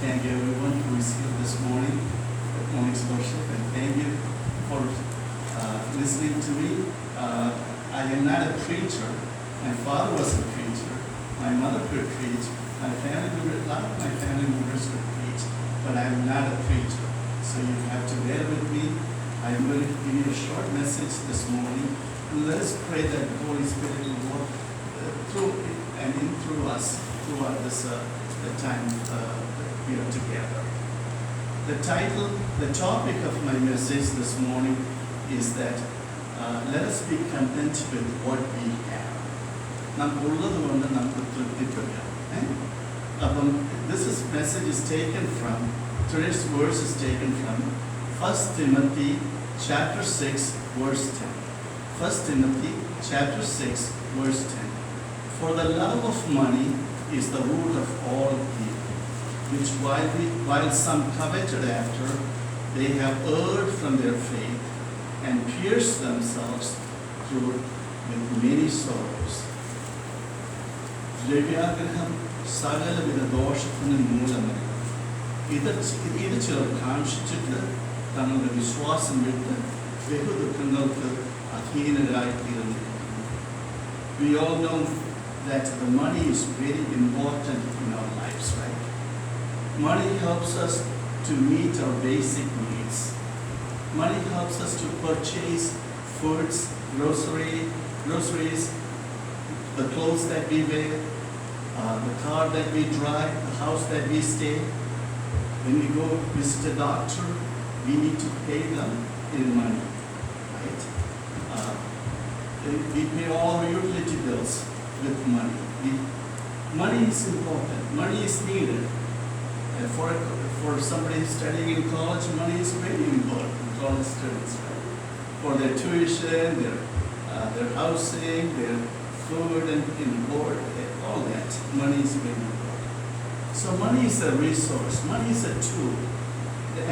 thank everyone who is here this morning at morning's worship, and thank you for listening to me. I am not a preacher. My father was a preacher. My mother could preach. A lot of my family members could preach, but I am not a preacher. So you have to bear with me. I'm going to give you a short message this morning. Let us pray that the Holy Spirit will work through and in through us throughout this the time we are together. The topic of my message this morning is that let us be content with what we have. This message is taken from, today's verse is taken from 1 Timothy chapter 6 verse 10. 1 Timothy chapter 6 verse 10. For the love of money is the root of all evil, which while some coveted after, they have erred from their faith and pierced themselves through with many sorrows. ദ്രവ്യാഗ്രഹം സകലവിധ ദോഷത്തിനും മൂലമല്ല. ഇത് ചിലർ കാക്ഷിച്ചിട്ട് തങ്ങളുടെ വിശ്വാസം വിട്ട് ബഹുദുഃഖങ്ങൾക്ക് അധീനരായി തീർന്നിരിക്കുന്നു. We all know that the money is very important in our lives, right? Money helps us to meet our basic needs. Money helps us to purchase foods, groceries, the clothes that we wear, the car that we drive, the house that we stay. When we go visit a doctor, we need to pay them in money, right? We pay all our utility bills with money. Money is important. Money is needed. For somebody studying in college, money is very important. College students, right? For their tuition, their housing, their food and board, all that. Money is very important. So money is a resource. Money is a tool,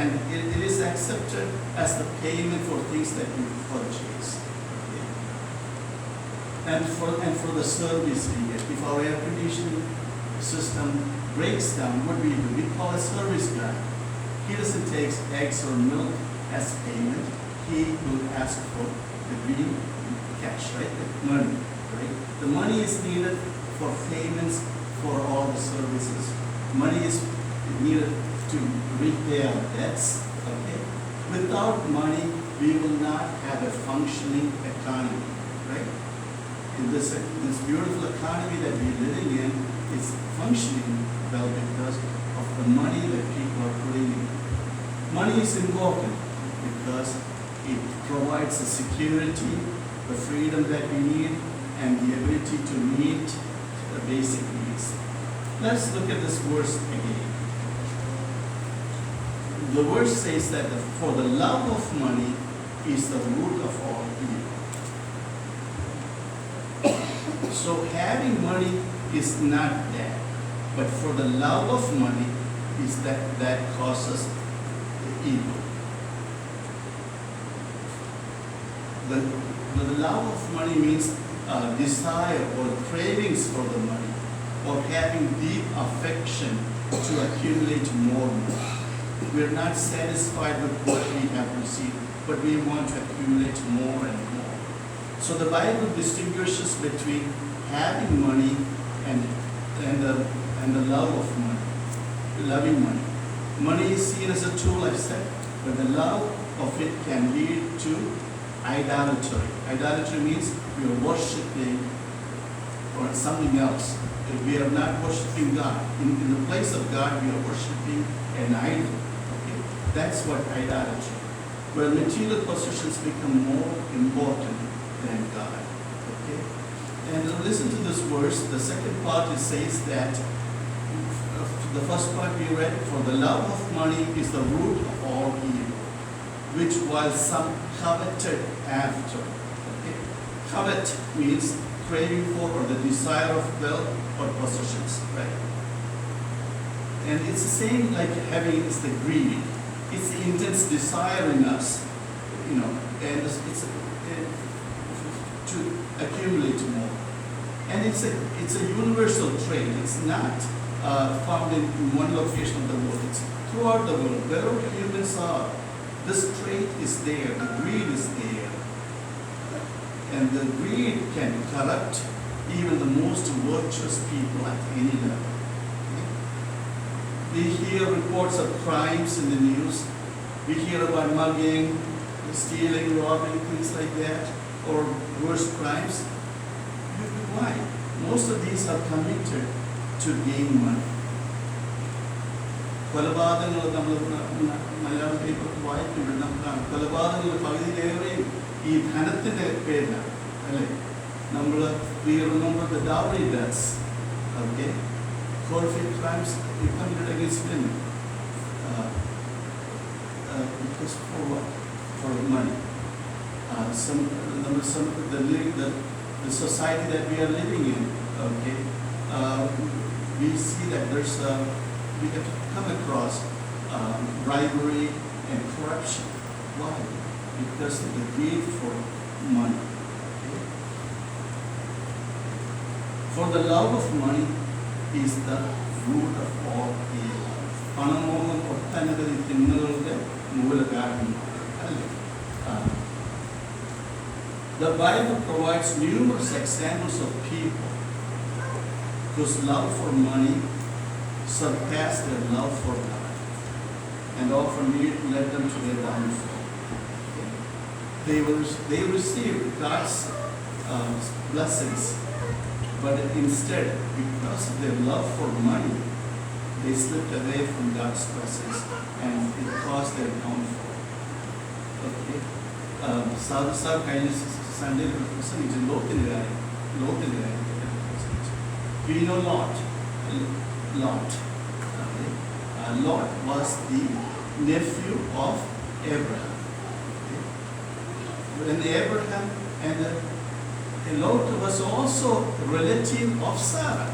and it is accepted as the payment for things that we purchase. Okay? And for the service we get. If our air conditioning system breaks down, what do? We call a service guy. He doesn't take eggs or milk as payment. He will ask for the green cash, right? The money, right? The money is needed for payments for all the services. Money is needed to repay our debts, okay? Without money, we will not have a functioning economy, right? In this beautiful economy that we're living in is functioning well because of the money that people are putting in. Money is important because it provides the security, the freedom that we need, and the ability to meet the basic needs. Let's look at this verse again. The verse says that for the love of money is the root of all evil. So having money is not bad, but for the love of money is that causes the evil. The love of money means desire or cravings for the money, or having deep affection to accumulate more money. We are not satisfied with what we have received, but we want to accumulate more and more. So the Bible distinguishes between having money and the love of money, loving money. Money is seen as a tool, I've said, but the love of it can lead to idolatry. Idolatry means we are worshiping or something else. We are not worshiping God. In the place of God, we are worshiping an idol. Okay? That's what idolatry. Where material possessions become more important than God. Okay? And listen to this verse. The second part, it says that the first part we read, for the love of money is the root of all evil, which while some coveted after. Okay? Covet means craving for or the desire of wealth or possessions, right? And it's the same like having is the greed. It's the intense desire in us, and it's to accumulate more. And it's a universal trait. It's not found in one location of the world. It's throughout the world. Wherever humans are, this trait is there, the greed is there. And the greed can corrupt even the most virtuous people at any level. We hear reports of crimes in the news. We hear about mugging, stealing, robbing, things like that, or worse crimes. Why? Most of these are committed to gain money. കൊലപാതകങ്ങൾ നമ്മൾ മലയാളത്തിൽ വായിക്കുമ്പോൾ നമുക്കാണ് കൊലപാതകങ്ങൾ പകുതിയിലേറെയും ഈ ധനത്തിൻ്റെ പേരിലാണ് അല്ലേ. നമ്മൾ we remember the dowry deaths, okay, horrific crimes committed against women, because for what? For money. The society that we are living in, okay, we see that we have come across bribery and corruption. Why? Because of the greed for money. Okay? For the love of money is the root of all evil. പണമോഹം ഒട്ടനവധി തിന്മകളുടെ മൂലകാരണമാണ് അല്ലേ. The Bible provides numerous examples of people whose love for money surpassed their love for God and often led them to their downfall. They received God's blessings, but instead, because of their love for money, they slipped away from God's blessings and it caused their downfall. Okay. Sadhu kind of Sunday പ്രസംഗിച്ചു ലോത്തിന്റെ കാര്യം. We know Lot. Lot was the nephew of Abraham. Okay. When Abraham and Lot was also a relative of Sarah,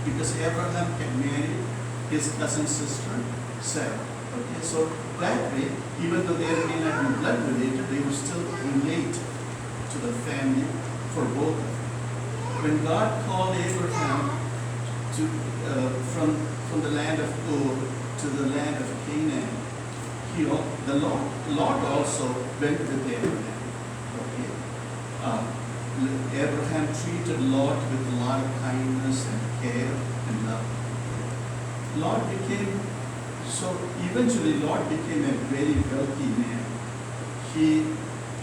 because Abraham had married his cousin's sister Sarah. Okay, so that way, even though they may not be blood related, they would still relate to the family for both of them. When God called Abraham to from the land of Ur to the land of Canaan, Lot also went with Abraham. Okay, Abraham treated Lot with a lot of kindness and care and love. Eventually Lot became a very wealthy man. He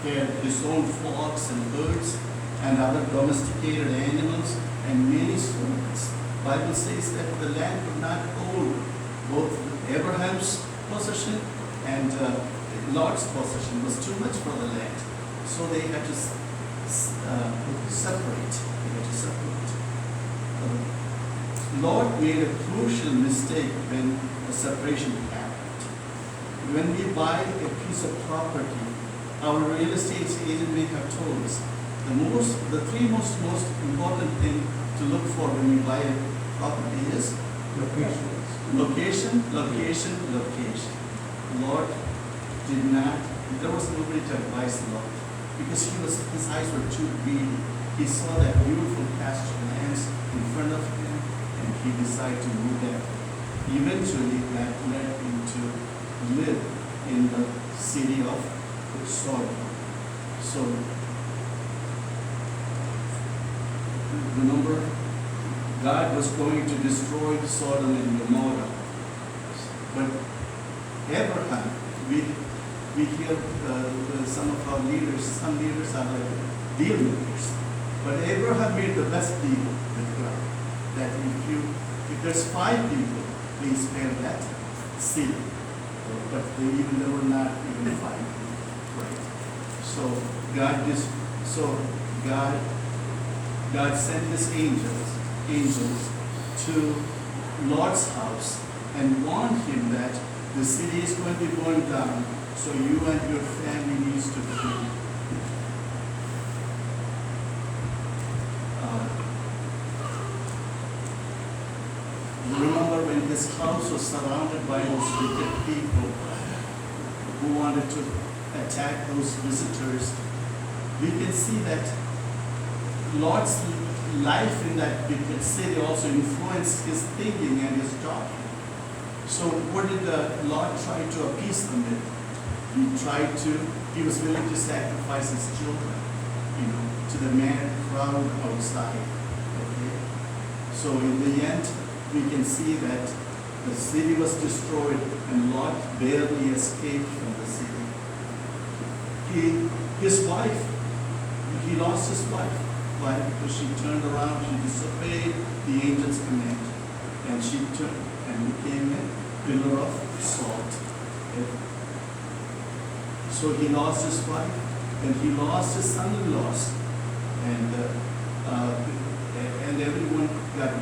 had his own flocks and herds and other domesticated animals and many servants. Bible says that the land could not hold both Abraham's possession and Lot's possession. Was too much for the land, so they had to separate. Lot made a crucial mistake when the separation happened. When we buy a piece of property, our real estate agent may have told us the three most important thing to look for when we buy a property is location. Lot did not. There was nobody to advise Lot because his eyes were too greedy. He saw that beautiful pasture lands in front of him, and he decided to move there. Eventually, that led him to live in the city of Sodom. So, remember, God was going to destroy Sodom and Gomorrah. But Abraham, we hear some of our leaders, some leaders are like deal makers. But Abraham made the best deal with God. That if there's 5 people, please spare that city. But there were not even 5 people, right? So God sent his angels to Lot's house and warned him that the city is going to be burned down, so you and your family needs to flee. Remember when his house was surrounded by those wicked people who wanted to attack those visitors, we can see that Lot's life in that wicked city also influenced his thinking and his talking. So what did the Lord try to appease them with? He was willing to sacrifice his children, to the mad crowd outside. Okay? So in the end, we can see that the city was destroyed and Lot barely escaped from the city. His wife, he lost his wife. Why? Because she turned around, she disobeyed the angel's command, and she turned and became a pillar of salt. Okay? So he lost his wife, and he lost his son-in-laws, and everyone got.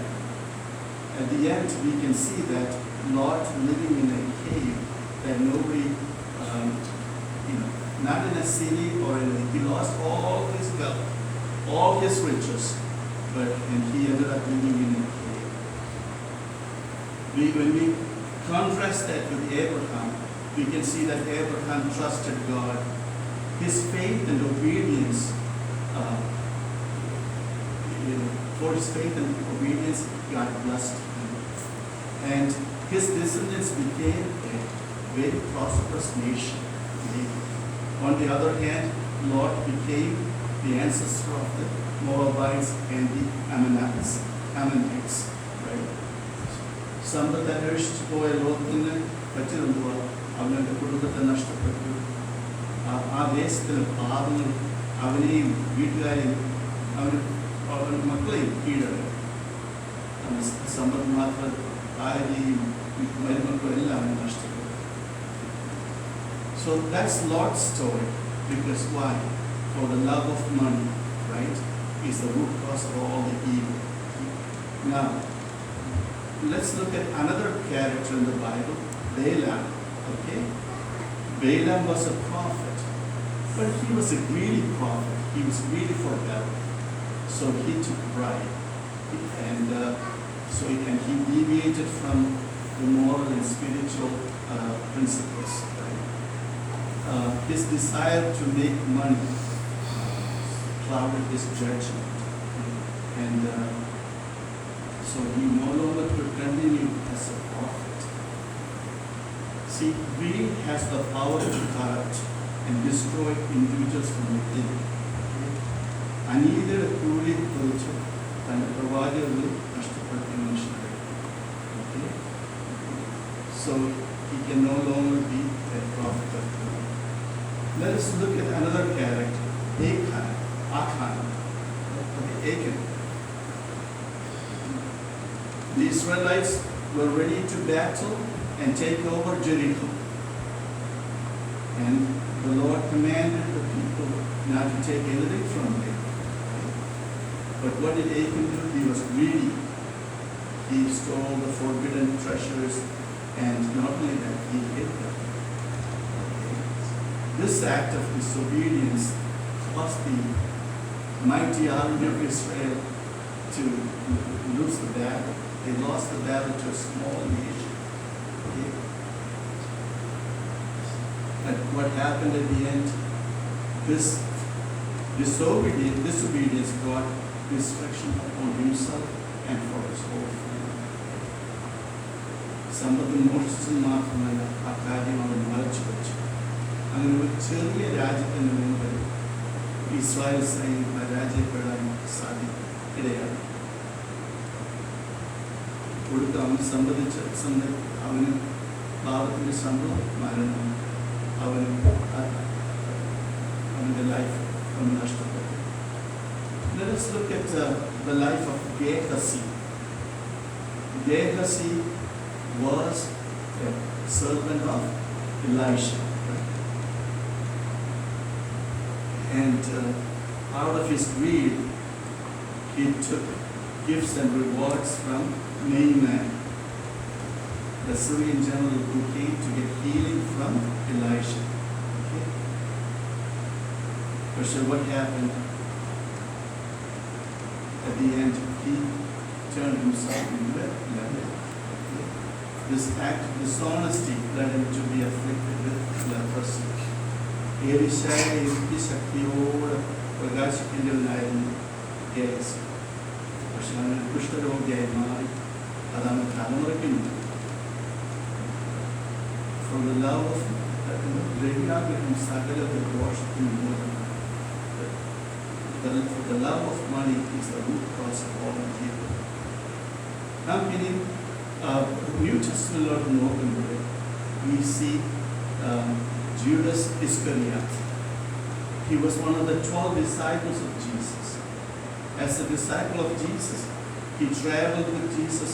At the end, we can see that Lot living in a cave that nobody, not in a city or he lost all his wealth, all his riches, and he ended up living in a cave. When we contrast that with Abraham, we can see that Abraham trusted God. His faith and obedience, for his faith and obedience, God blessed him. And his descendants became a very prosperous nation. On the other hand, Lot became the ancestor of the Moabites and the Ammonites. Right? സമ്പത്ത് അന്വേഷിച്ച് പോയ ലോകത്തിന് പറ്റിയിരുന്നത് അവൻ്റെ കുടുംബത്തെ നഷ്ടപ്പെട്ടു. ആ ദേശത്തിലെ പാപങ്ങൾ അവനെയും വീട്ടുകാരെയും അവൻ്റെ മക്കളെയും കീഴടക്കി. സമ്പത്ത് മാത്രം ഭാര്യയും മരുമക്കളും എല്ലാം അവനെ നഷ്ടപ്പെട്ടു. So that's Lot's story. Because why? For the love of money, right, is the root cause of all the evil. Now, let's look at another character in the Bible, Balaam. Okay? Balaam was a prophet, but he was a greedy prophet. He was greedy for wealth. So he took pride. And he deviated from the moral and spiritual principles. His desire to make money clouded his judgment. And so he no longer could continue as a prophet. See, greed has the power to corrupt and destroy individuals from within. Another truly culture and provided നഷ്ടപ്പെടുത്തിയ മനുഷ്യരെ. So he can no longer be a prophet of God. Let us look at another character, Achan. Achan. The Israelites were ready to battle and take over Jericho. And the Lord commanded the people not to take anything from them. But what did Achan do? He was greedy. He stole the forbidden treasures, and not only that, he hid them. This act of disobedience caused the mighty army of Israel to lose the battle. They lost the battle to a small nation. Okay? And what happened at the end? This disobedience brought destruction upon himself and for his whole family. സമ്പത്തും മോഷിച്ചും മാത്രമല്ല ആ കാര്യം അവൻ മറച്ചു വെച്ചു. അങ്ങനെ ഒരു ചെറിയ രാജ്യത്തിന് മുമ്പിൽ ഇസ്രായേൽ സൈന്യം പരാജയപ്പെടാൻ ഇടയാണ്. കൊടുത്ത് അവന് അവന് പാപത്തിൻ്റെ ശമ്പളം മരണം. അവൻ്റെ ലൈഫ് അവന് നഷ്ടപ്പെട്ടു. Let us look at the life of Gehazi. Gehazi was a servant of Elisha. And out of his greed, he took gifts and rewards from Naaman, the Syrian general who came to get healing from Elisha. Okay? So what happened? At the end, he turned himself into a leper. This act of dishonesty led him to be afflicted with leprosy. ഏലിശായെ ശക്തിയോടെ പ്രകാശിക്കേണ്ടവനായിരുന്നു Gehazi. പക്ഷെ അവന് കുഷ്ഠരോഗിയായി മാറി. അതാണ് തലമുറയ്ക്കുണ്ട്. From the love of ദ്രവ്യാഗ്രഹം സകല ദോഷത്തിന് മൂലമാണ്. The love of money is the root cause of all evil. നാം ഇനി new ടെസ്റ്റ്മെന്റിലോട്ട് നോക്കുമ്പോൾ we see Judas Iscariot. He was one of the 12 disciples of Jesus. As a disciple of Jesus, he traveled with Jesus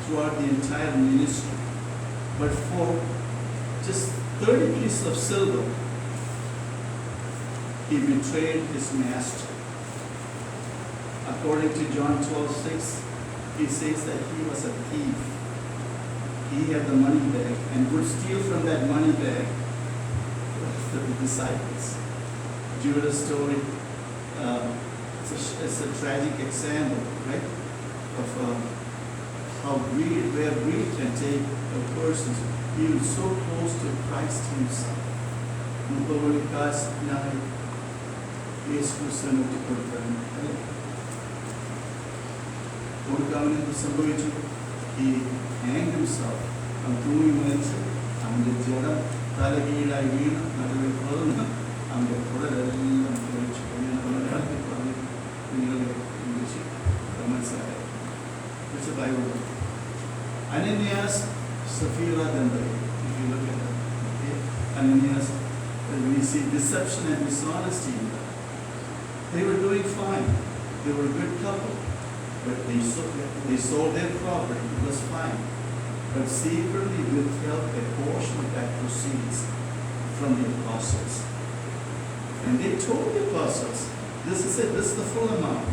throughout the entire ministry. But for just 30 pieces of silver, he betrayed his master. According to John 12:6, he says that he was a thief. He had the money bag and would steal from that money bag the disciples. Judas' story, it's a tragic example, right, of how where greed can take a person even so close to Christ himself. He hanged himself on throwing minutes and the Jada Talagila Vina, Natalie Corona, and the Kodalam Church, it's a Bible. Ananias, Sapphira, if you look at that, okay? Ananias, we see deception and dishonesty in that. They were doing fine. They were a good couple. But they sold their property, it was fine. But secretly withheld a portion of that proceeds from the apostles. And they told the apostles, this is it, this is the full amount.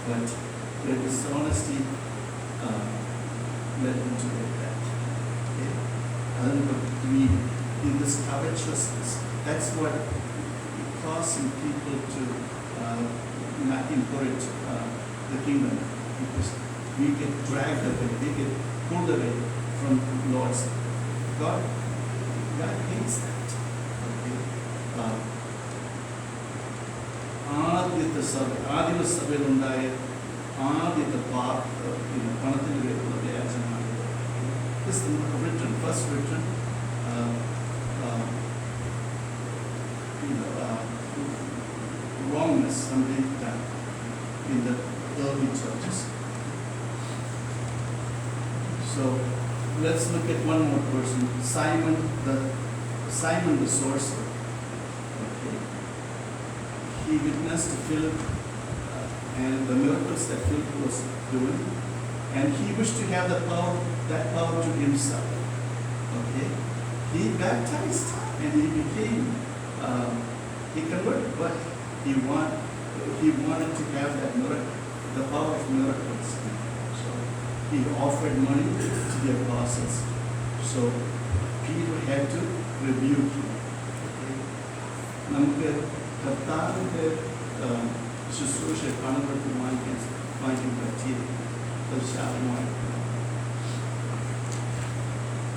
But their dishonesty led them to get that. Okay? And greed, in this covetousness, that's what causing people to not inherit the kingdom, because we get dragged away, we get pulled away from Lord's. God hates that. Okay? ആദ്യ സഭയിലുണ്ടായ ആദ്യത്തെ പണത്തിന് പേരുള്ള വ്യാജമാണ്. This is written, first written, wrongness somebody done in the early churches. So let's look at one more person, Simon the sorcerer. Okay. He witnessed to Philip and the miracles that Philip was doing, and he wished to have that power to himself. Okay. He baptized and he became he converted, but he wanted to have that miracle, the power of miracles. So he offered money to the apostles. So Peter had to rebuke him. നമുക്ക് കർത്താവിൻ്റെ ശുശ്രൂഷ പണം കൊടുത്ത് വാങ്ങിക്കാൻ പറ്റിയത് അത് ശാപമായിട്ട്.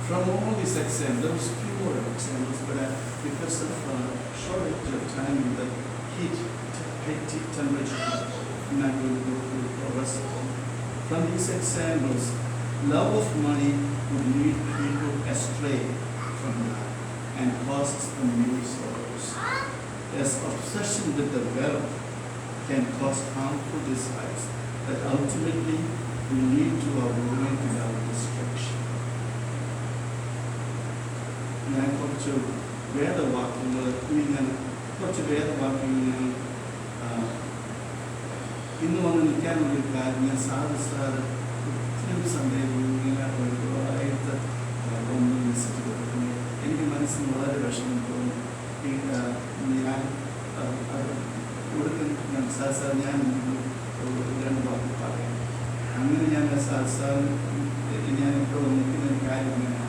From all these examples, there was few more examples, but because of shortage of time and the heat, temperature, I'm not going to go through the rest of them. From these examples, love of money would lead people astray from God and causes them many sorrows. As obsession with the wealth can cause harmful desires that ultimately will lead to our ruin and our destruction. ഞാൻ കുറച്ച് വേദവാക്യങ്ങൾ ഇന്ന് വന്ന് നിൽക്കാനുള്ളൊരു കാര്യം, ഞാൻ sir ഒത്തിരി സന്ദേഹം ഒരുപാടായിട്ട് ഒന്ന് visit കൊടുക്കുന്നു. എനിക്ക് മനസ്സിന് വളരെ വിഷമം തോന്നി. ഞാൻ കൊടുക്കുന്ന സാർ ഞാൻ രണ്ട് വാക്ക് പറയാം. അങ്ങനെ ഞാൻ സാർ ഞാൻ ഇപ്പോൾ നിൽക്കുന്ന ഒരു കാര്യം ഇങ്ങനെയാണ്.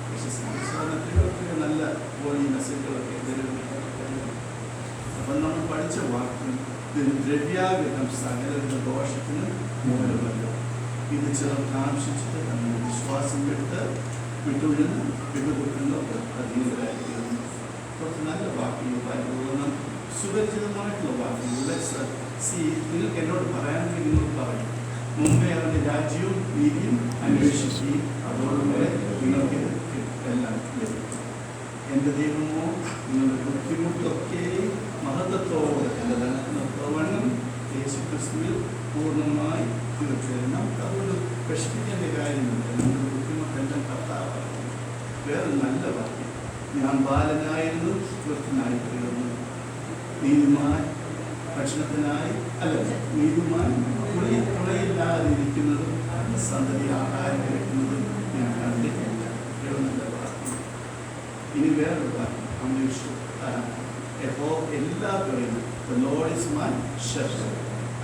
പക്ഷെ നല്ല പോയി മെസ്സേജുകളൊക്കെ തരുന്നു. അപ്പം നമ്മൾ പഠിച്ച വാക്ക് ദ്രവ്യാഗ്രഹം സകലവിധ ദോഷത്തിന് മൂലമല്ല. ഇത് ചിലർ കാക്ഷിച്ചിട്ട് നമ്മുടെ വിശ്വാസം വിട്ടുവിടുന്ന വിട്ടുകൊടുക്കുന്നവർക്ക് അധീനരായിരിക്കുന്നു. കുറച്ച് നല്ല വാക്കുകൾ ബൈബിളിൽ സുപരിചിതമായിട്ടുള്ള വാക്കുകൾ നിങ്ങൾക്ക് എന്നോട് പറയാമെങ്കിൽ നിങ്ങൾ പറയും. മുമ്പേ അവൻ്റെ രാജ്യവും നീതിയും അന്വേഷിക്കുകയും അതോടുകൂടെ നിങ്ങൾക്ക് എല്ലാം ലഭിക്കും. എൻ്റെ ദൈവമോ നിങ്ങളുടെ ബുദ്ധിമുട്ടൊക്കെ മഹത്വത്തോടെ എൻ്റെ ധനത്തിനൊത്തവണ്ണം യേശുക്രിസ്തുവിൽ പൂർണ്ണമായി തീർച്ചയായും നമുക്ക് അതൊരു വിഷമിക്കേണ്ട കാര്യമില്ല. നമ്മുടെ ബുദ്ധിമുട്ടെല്ലാം കർത്താവാണ്. വേറെ നല്ല വാക്യം, ഞാൻ ബാലനായിരുന്നു വൃദ്ധനായി തീർന്നു, നീതിമാൻ ഭക്ഷണത്തിനായി അല്ല നീതിമാൻ തുണയില്ലാതിരിക്കുന്നതും സന്തതി ആഹാരം കഴിക്കുന്നതും ഞാൻ കണ്ടിട്ടില്ല. നല്ല വാക്യം. ഇനി വേറൊരു വാക്യം, എല്ലാ പറയുന്നു, The Lord is my shepherd,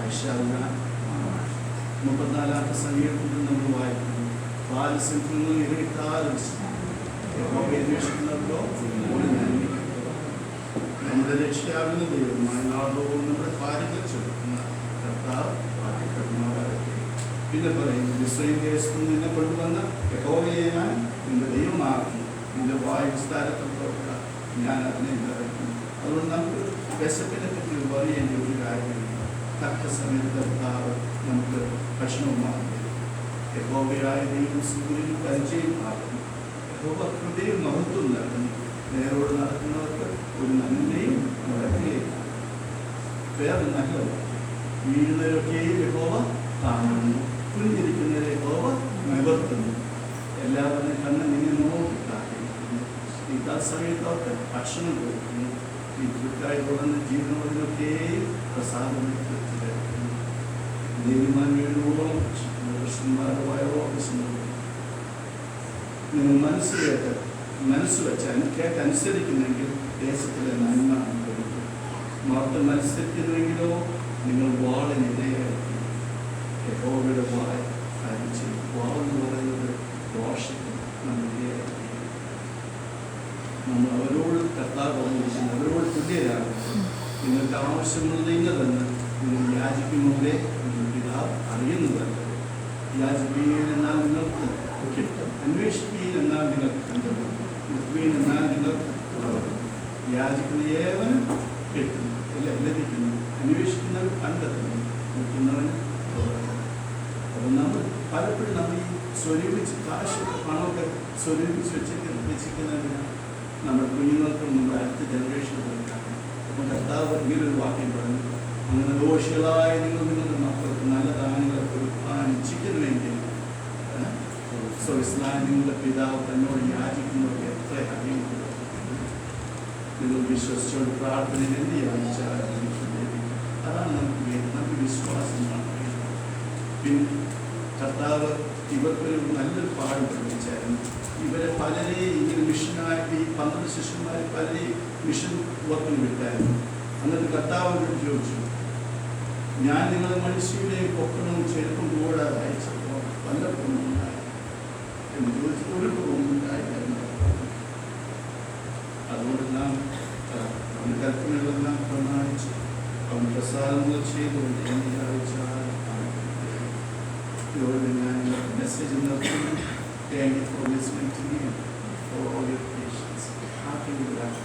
I shall not want. 34-ാമത്തെ സങ്കീർത്തനത്തിൽ നമ്മൾ വായിക്കുന്നു, ബാലസിംഹങ്ങൾ ഇരവിട്ടാലും യഹോവയെ അന്വേഷിക്കുന്നവരോ ഒരു നന്മയും. നമ്മുടെ രക്ഷയാകുന്ന ദൈവമായ നാളോടും നമ്മുടെ കാര്യങ്ങൾ ചെലുത്തുന്ന കർത്താവ് വാക്യപ്പെടുന്നവരൊക്കെ. പിന്നെ പറയുന്നു, ഇസ്രായേൽ ദേശത്ത് നിന്ന് നിന്നെ കൊണ്ടുവന്ന യഹോവയെ ഞാൻ നിന്റെ ദൈവമാക്കുന്നു, നിന്റെ വായുസ്ഥാനത്തിൽ തുറക്കുക, ഞാൻ അതിനെ നിറയ്ക്കുന്നു. അതുകൊണ്ട് നമുക്ക് വിശപ്പിനെ പറ്റി പറയേണ്ട ഒരു കാര്യമില്ല. തക്ക സമയത്ത് കർത്താവ് നമുക്ക് ഭക്ഷണവുമാകും. യഹോവയായ ദൈവം സൂര്യനും പരിചയം ആകുന്നു. യഹോവ ഹൃദയം മഹത്വം നൽകുന്നു. നേരോട് നടക്കുന്നവർക്ക് ഒരു നന്മയും നടക്കുകയില്ല. വേറെ നല്ലത്, വീഴുന്നവരൊക്കെയും യഹോവ കാണുന്നു, കുഞ്ഞിരിക്കുന്നവരെ യഹോവ നിവർത്തുന്നു. എല്ലാവരും കണ്ണ് നിന്നെ നോക്കി കാത്തിരിക്കുന്നു. ഈ തത്സമയത്ത് അവർക്ക് ഭക്ഷണം കൊടുക്കുന്നു. ഈ ദുഃഖായി തുടർന്ന് ജീവനോടിനൊക്കെയും പ്രസാദം തീർച്ചയായിരുന്നു. നീതിമാൻ വീഴുവോളം കൃഷ്ണന്മാരുടെ വയറോപിക്കുന്നു. നിങ്ങൾ മനസ്സ് വെച്ച് കേട്ടനുസരിക്കുന്നെങ്കിൽ ദേശത്തിലെ നന്മ അനുഭവിക്കും. മറത്ത് മത്സരിക്കുന്നുവെങ്കിലോ നിങ്ങൾ വാളിന് ഇരയായിരിക്കും. യഹോവയുടെ വായ അരിച്ച് വാളെന്ന് പറയുന്നത് ദോഷത്തിൽ നമ്മൾ ഇരയായിരിക്കും. നമ്മൾ അവരോട് കർത്താവ് പറഞ്ഞിരിക്കുന്നു, അവരോട് തുല്യരാണ്. നിങ്ങൾക്ക് ആവശ്യമുള്ളത് ഇന്നതെന്ന് നിങ്ങൾ യാചിക്കുമ്പോഴേ നിങ്ങൾ പിതാവ് അറിയുന്നതല്ല. യാചിക്കുകയും എന്നാൽ നിങ്ങൾക്ക് കിട്ടും, അന്വേഷിക്കുകയും എന്നാൽ നിങ്ങൾക്ക് കണ്ടെത്തും, നിൽക്കുകയും എന്നാൽ നിങ്ങൾക്ക് തുടരും. യാചിക്കുന്ന ഏവനും കിട്ടും, എല്ലാം ലഭിക്കുന്നു, അന്വേഷിക്കുന്നവർ കണ്ടെത്തുന്നു, നിൽക്കുന്നവന് തുടരും. അപ്പോൾ നമ്മൾ പലപ്പോഴും നമ്മൾ ഈ സ്വരൂപിച്ച് കാശ് പണമൊക്കെ സ്വരൂപിച്ച് വെച്ചിരിക്കുന്നതിനാണ് നമ്മുടെ കുഞ്ഞുങ്ങൾക്കും നമ്മുടെ അടുത്ത ജനറേഷൻ കൊടുക്കാം. അപ്പം കർത്താവ് ഇങ്ങനൊരു വാക്യം പറഞ്ഞു, അങ്ങനെ ദോഷികളായ നിങ്ങളുടെ മക്കൾക്ക് നല്ല ദാനങ്ങളൊക്കെ ഉത്പാദിച്ചിരിക്കുന്നുവെങ്കിൽ നിങ്ങളുടെ പിതാവ് തന്നോട് യാചിക്കുന്നവർക്ക് എത്ര അധികം നിങ്ങൾ വിശ്വസിച്ചോട് പ്രാർത്ഥനയിൽ എന്ത് യാചിച്ചാൽ അതാണ് നമുക്ക് വിശ്വാസം. പിന്നെ കർത്താവ് ഇവർക്കൊരു നല്ലൊരു പാഠം പഠിപ്പിച്ചായിരുന്നു. ഇവരെ പലരെയും ഇങ്ങനെ മിഷനായിട്ട് ഈ 12 ശിഷ്യന്മാരെ പലരെയും മിഷൻ വർക്കിന് വിട്ടായിരുന്നു. എന്നിട്ട് കർത്താവ് ചോദിച്ചു, ഞാൻ നിങ്ങളെ മനുഷ്യരുടെ പൊക്കണവും ചെരുപ്പും കൂടാതെ അയച്ചപ്പോൾ വല്ലപ്പോഴും ഉണ്ടായി എന്ന് ചോദിച്ചു. ഒരു കുറവുണ്ടായിരുന്നു. അതുകൊണ്ട് നാം അവൻ്റെ കൽപ്പനകളെല്ലാം പ്രമാണിച്ച് അവൻ പ്രസാദങ്ങൾ ചെയ്തുകൊണ്ട് എന്നെ അയച്ചാൽ ഇതോടെ ഞാൻ മെസ്സേജ് നിർത്തുന്നു. Thank you for listening to me and for all your patience. Happy with that.